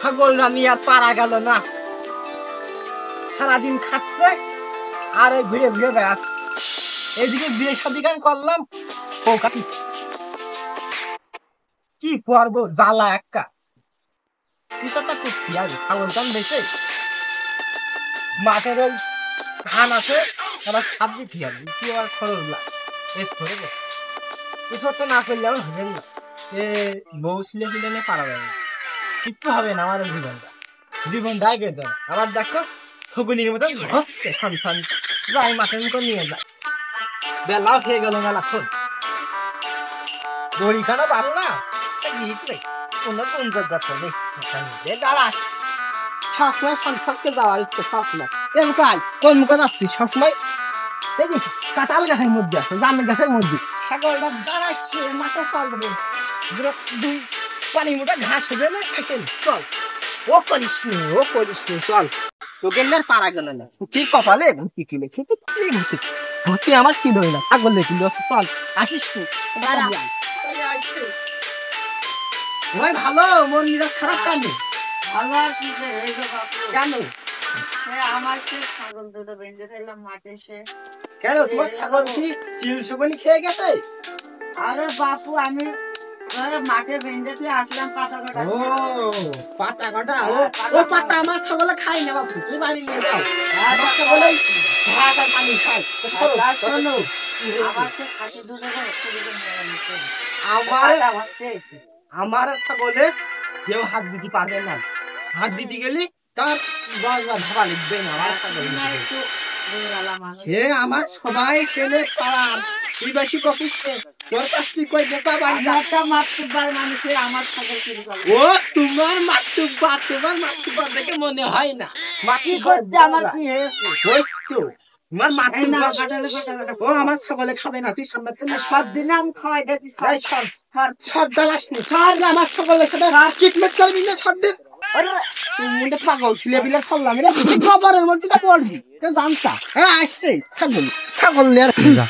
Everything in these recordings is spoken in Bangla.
ছাগলরা নিয়ে আর পারা গেল না, সারাদিন খাচ্ছে আর ওই ঘুরে ঘুরে বেড়াত। এইদিকে বিয়ে শাদী গান করলাম, ও কাটি কি করবো, জ্বালা একটা কৃষকটা খুব পিয়াজি। ছাগল টান বেঁচে মাঠের ওই ধান আছে, আবার সার দিতে হবে, কি আর খরচ লাগে এসবটা না করলে আমার হবে না। এ বউ ছিলে ছিলে নিয়ে পারা যাবে, কিচ্ছু হবে না আমার জীবনটা আগে দেয়। আবার দেখো ফগুনির মতো হচ্ছে খান খান, যাই মাঠের মতো নিয়ে যায়। বেলাও হয়ে গেল মেলাক্ষণ, দড়িখানা পারো না কোনো যাচ্ছে নেই। দাঁড়াস সবসময় সম্পর্কে যাওয়ার ইচ্ছে, সবসময় এমকাই কোন মুখে যাচ্ছি সবসময়। দেখি কাঁঠাল গাছের মধ্যে আছে, জাম গাছের মধ্যে ছাগলটা দাঁড়াচ্ছে, মাথা চাল দেবে দুই পানি মুঠা ঘাস হবে না, খেসেন চল। ও করিস নি, ও করিস নি, চল তোকে পারা গেল না। ঠিক কপালে ভুতি কিনেছি, ভুতি আমার কি ধরে না, ছাগল দেখি চল আসিস ভাই। ভালো মন মেজাজ খারাপ কেন? কেন আমার সে ছাগল দুটো বেঁধে ফেললাম মাঠে সে। কেন তোমার ছাগল কি চিল সুবনি খেয়ে গেছে? আরে বাপু আমি মাঠে বেঁধেছি আসলাম পাতা কাটা। ও পাতা কাটা, ও পাতা আমার ছাগলে খাই না বাপু, কি বাড়ি নিয়ে যাও। আমার ছাগলে ঘাস আর পানি খায়। আমার সে খাসি দুটো আমার ছাগলে কেউ হাত দিতে পারবে না, হাত দিতে গেলি তার 10 বার ভাবা লিখবে না। আমার ছাগল সে আমার সবাই ছেলে পাড়ার, তুই বেশি কপিস তোর কাছ তুই কই যেতে পারি না। মাতৃবার মানুষে আমার ছাগল চুরি করে। ও তোমার মাতৃবার দেখে মনে হয় না। মাতৃবার আমার কি হয়েছে? ওই তো তোমার মাতৃবার, ও আমার ছাগলে খাবে না, তুই সামনে থেকে সব দিন আমি খাওয়াই দিচ্ছি। সব জ্বালাস নি, আমার ছাগলে খেতে ট্রিটমেন্ট করবি না সব দিন। মুন্ডে পাগল ছিলে বিলে ছাড়লাম, এটা খবরের মধ্যে পড়বি জানতা। হ্যাঁ আসছে ছাগল নিয়ে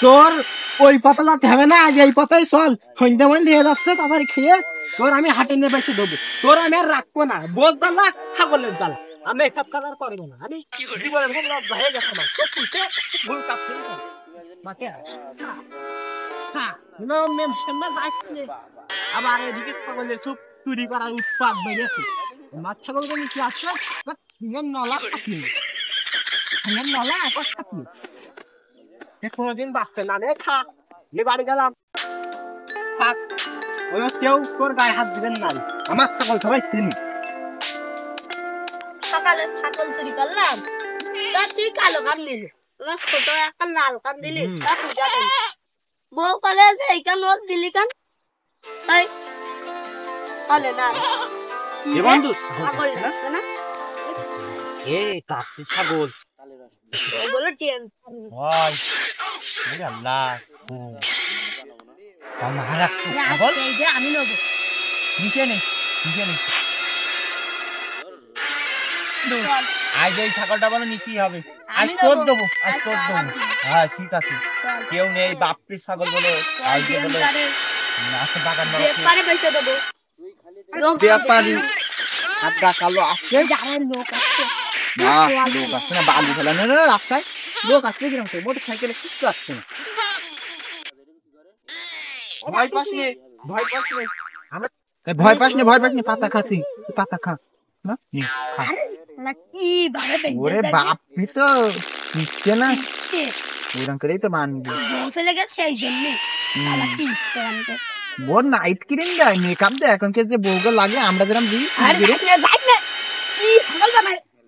তোর ওই পাতা যাতে হবে না, আজ এই পাতাই চল। সন্ধ্যা মধ্যে হয়ে যাচ্ছে, তাড়াতাড়ি খেয়ে তোর আমি হাটে নিয়ে বেঁচে দেবো। তোর আমি আর রাখবো না, বোধ জ্বালা ছাগলের জ্বালা, আমি এসব কালার করবো না। আমি জীবনের ভুল লজ্জা হয়ে গেছে আমার, তো খুলতে ভুল কাজ করি মাকে। আবার এদিকে ছাগলের খুব চুরি করার উৎপাত বেড়েছে। মাছ ছাগল কি আসছে নলা থাকলি, নলা একবার থাকলি কোনোদিন বাঁচছে না রে। খা বাড়ি গেলাম, থাক ওই কেউ তোর গায়ে হাত দিবেন না, আমার ছাগল সবাই চিনি। সকালে ছাগল চুরি করলাম, তা তুই কালো কান নিলি, এবার ছোট একটা লাল কান দিলি, তা পূজা দিলি। বউ কলে যে এই কান ওর দিলি কান, তাই কলে না ছাগল বলে টেন আমি নেবো নিচে নেই, আজ এই ছাগলটা বলো নিতেই হবে, আজ তোর দেবো, হ্যাঁ ঠিক আছে। কেউ নেই বাপ্পির ছাগল বলে ব্যাপারী কালো আসছে, লোক আসছে না, বালু ফেলানো রাস্তায় লোক আসছে, কিরকম মোটর সাইকেলে কিচ্ছু আসছে না। ভয় পাস নে, পাতা খাচ্ছি, পাতা খা না ওরে বাপি তো নিচ্ছে না, ওরকম করেই তো মানবি। সেই জন্য ওর নাইট ক্রিম দেয়, মেকআপ দেয়, এখন যে বউকে লাগে আমরা যেরকম দিই।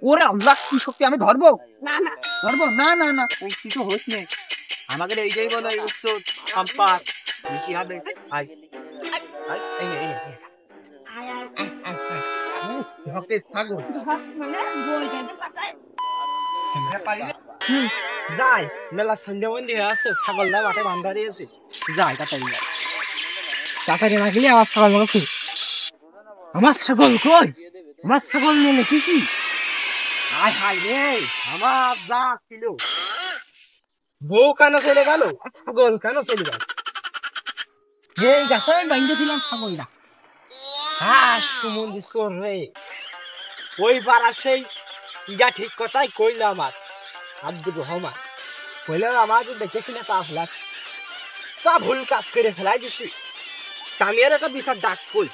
ওরে আল্লাহ কি শক্তি, আমি ধরবো না ওই কিছু হোস নেই, আমাদের এই যাই বলে উত্তর সম্পাদ বেশি হবে। যাই মেলা সন্ধ্যা মন্দির আসছে, ছাগলটা মাঠে বান্ধা দিয়েছে, যাই তাড়াতাড়ি না গেলে আমার ছাগল বলছি, আমার ছাগল কই, আমার ছাগল নিয়ে কৃষি আয় হাই রে, আমার যা ছিল বউ কেন চলে গেল, ছাগল কেন চলে গেল? এই গাছে বাইন্ধে দিলাম ছাগলটা, হ্যাঁ সুমন্দি চোর রে, ওই পাড়া সেই যা ঠিক কথাই কইল আমার আব্দুর রহমান, কইলাম আমার দেখে কিনে পাপ লাগ সব ভুল কাজ করে ফেলাই দিছি। আমি আর একটা বিচার ডাক কই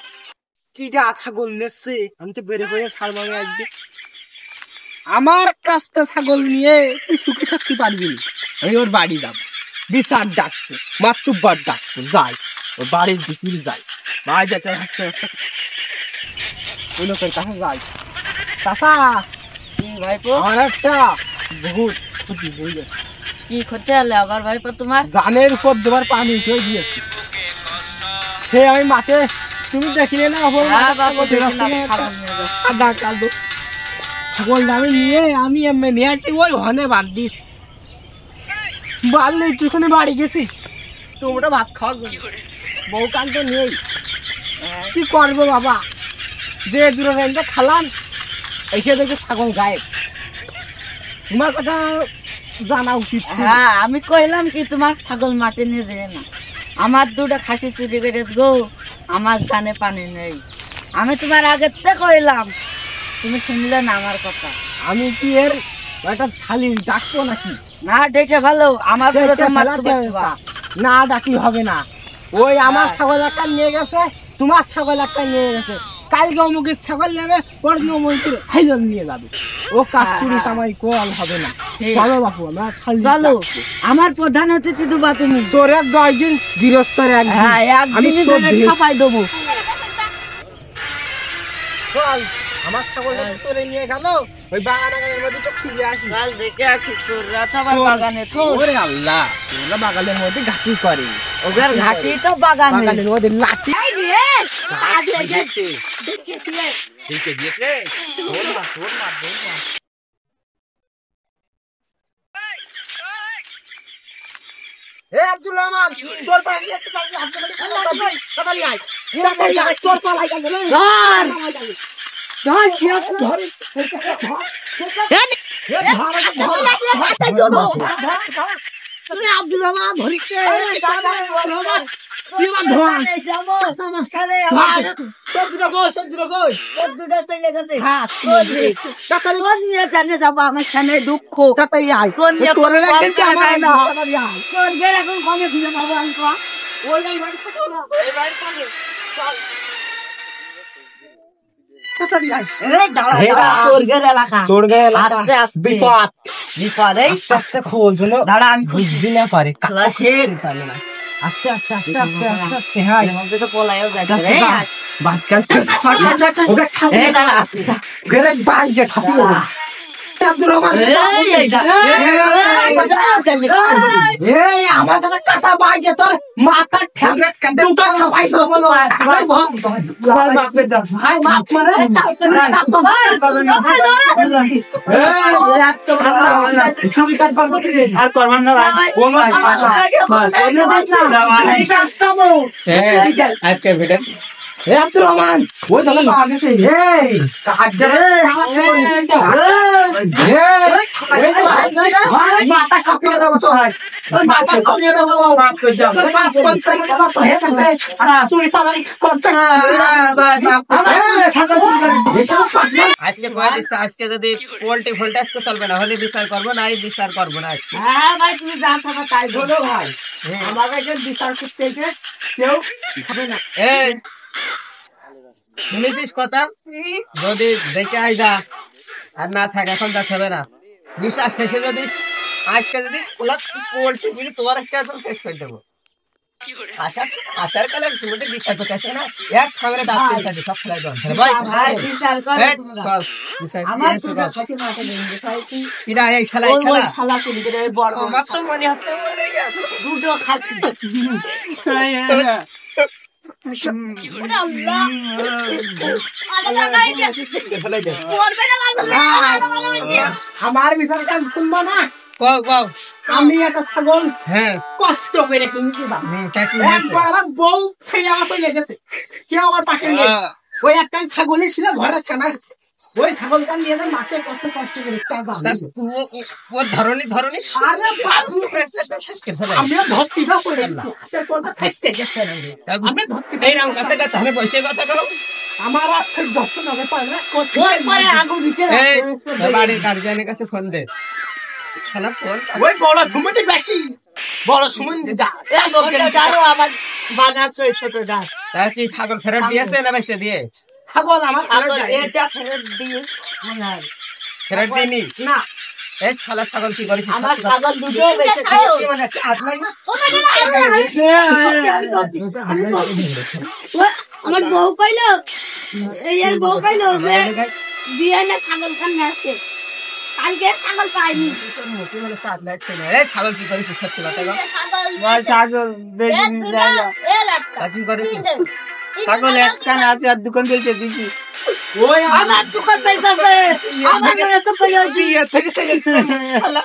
কি যা ছাগল নেছে, আমি তো বেড়ে বেড়ে ছাড় মামে আসবে। আমার কাছটা ছাগল নিয়ে তুই সুখে থাকতে পারবি না। আমি ওর বাড়ি যাবো, বিচার ডাকবো, মাতুব্বার ডাকবো, যাই ওর বাড়ির দিকে যাই, ভাই যেতে ওই লোকের কাছে যাই। চাষা কি ভাইপো? আমার একটা বহুত ক্ষতি হয়ে গেছে। কি করতে হলে আবার ভাইপো তোমার? জানের উপর দেবার পানি উঠে দিয়েছে। সে আমি মাঠে, তুমি দেখিলে না ছাগল আমি নিয়ে আমি এমনি নিয়ে আসছি, ওই হনে বাদ দিস বাড়লে একটুখানি বাড়ি গেছি তোমরা ভাত খাওয়ার জন্য, বউ কান তো নেই, কি করবো বাবা, যে দূরে রেঞ্জে খালাম এসে দেখি ছাগল গায়েব। তোমার কথা জানা উচিত। হ্যাঁ আমি কইলাম কি তোমার ছাগল মাঠে নিয়ে যায় না, আমার দুটা খাসি চুরি করে গো, আমার জানে পানি নেই। আমি তোমার আগের থেকে কইলাম, তুমি শুনলে না আমার কথা। আমি কি এর একটা খালি ডাকবো নাকি? না দেখে ভালো, আমার না ডাকি হবে না। ওই আমার ছাগল একটা নিয়ে গেছে, তোমার ছাগল একটা নিয়ে গেছে, কালকে অমুকের ছাগল নেবে, পরদিন অমুকের হাইজন নিয়ে যাবে। ও কাজ চুরি সামাই কল হবে না। চলো বাপু আমরা খালি চলো, আমার প্রধান অতিথি দুবা তুমি। চোরের 10 দিন, গৃহস্থের একদিন। আমি খাপাই দেবো। চল, আমার ছাগল চোরে নিয়ে গেল, ওই বাগানের মধ্যে তো খুঁজে আসি। কাল দেখে আসি চোররা তো আমার বাগানে। ওরে আল্লাহ, ওরা বাগানের মধ্যে ঘাটি করে, ওদের ঘাটি তো বাগানের মধ্যে লাঠি আব্দুল রহমান চোর পালিয়ে চোর পালাই আব্দুল রহমান ধরিতে আমার সামনে দুঃখ এখন কমে খুঁজে পাবো আমি আস্তে আস্তে আস্তে আস্তে আস্তে আস্তে আমার কাছে কাঁচা বাইকে তোর মাথার ঠ্যাঙ্গে দুটো খাইছো বলো ভাই আর করবেন না আজকে ভিডিও আব্দুর রহমান ওই তো লাগেছে এই মাথা কাপিয়ে দাও সহায় মাথা কাপিয়ে দাও মাফ করে দাও মাফ করতে বাবা তো হে কাছে চুরি সামারি করতে আজকে কয় দিছ, আজকে যদি পোল্ট্রি ভোল্টেজ তো চলবে না, হলে বিচার করব না, এই বিচার করব না। হ্যাঁ ভাই তুমি যা থাকো তাই বলো ভাই, আমাকে বিচার করতে কেউ হবে না। এই শুনেছিস কথা, যদি দেখে আইসা আর না থাকে এখন যাতে হবে না, বিচার শেষে যদি আজকে যদি পোল্ট্রি গুলি তোমার আজকে একদম শেষ করে দেবো। আসার কালে শুনতে বিচার করতে আসে না, এক খাবারে ডাক দিয়ে সব ফেলাই দেবো ভাই বিচার করে আমার কিনা এই শালা ওই শালা চুরি করে বড় আমার তো মনে হচ্ছে দুটো খাসি আমার বিচার কাজ শুনবো না। আমি একটা ছাগল কষ্ট করে কিনছি, একবার বউ ফেলে আমার চলে গেছে, কেউ আমার পাশে ওই একটাই ছাগলই ছিল ঘরে ছানা, ওই ছাগলটা নিয়ে মাঠে কত কষ্ট করে ধরনি ধরনি আমিও ধরতে করে আমি ধরতে পয়সা কথা করো আমার আজকে দর্শন হবে পারে না ওই পরে আগু নিচে এই বাড়ির গার্জিয়ানের কাছে ফোন দে শালা ফোন ওই বড় সুমতি বেশি বড় সুমতি যা ডারো আমার বানাচ্ছে ছোটটা তার কি ছাগল ফেরত দিয়েছে না বেঁচে দিয়ে ছাগল আমার আগো এটা ফেরত দিয়ে ফেরত দিইনি না এই শালা ছাগল কি করিস আমার ছাগল দুটো বেঁচে খাও কি মানে আপনার আমার বউ পাইলো এই আর বউ পাইলো যে দিয়ে না ছাগল খান আসছে কালকে ছাগল পাইনি মোটি মানে সাত লাগছে না এই ছাগল কি করিস সত্যি কথা বল ছাগল কি করিস ছাগল এক কান আছে আর দোকান দিয়েছে দিছি ওই আমার দোকান বেচাছে আমার মনে তো কইও জি থেকে সে শালা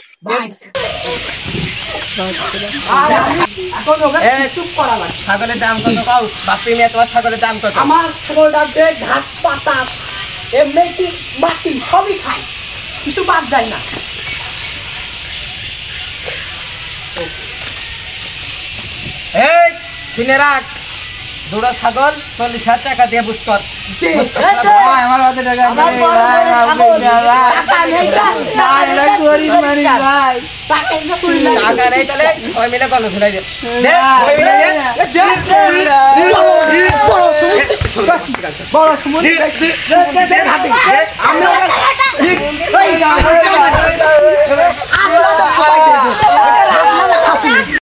এখন ওকে চুপ করা লাগে ছাগলের দাম কত কও বাপি মেয়ে তোমার ছাগলের দাম কত আমার ছাগলটা যে ঘাস পাতা এমনি কি মাটি সবই খায় কিছু বাদ যায় না এই শুনে রাখ দুটো ছাগল 40,000 টাকা দিয়ে বুঝ কর আমার অত টাকা নেই ভাই টাকা না চুরি না টাকা নেই তাহলে সবাই মিলে গণ ধরাই দে সবাই মিলে বড় সুমন আমি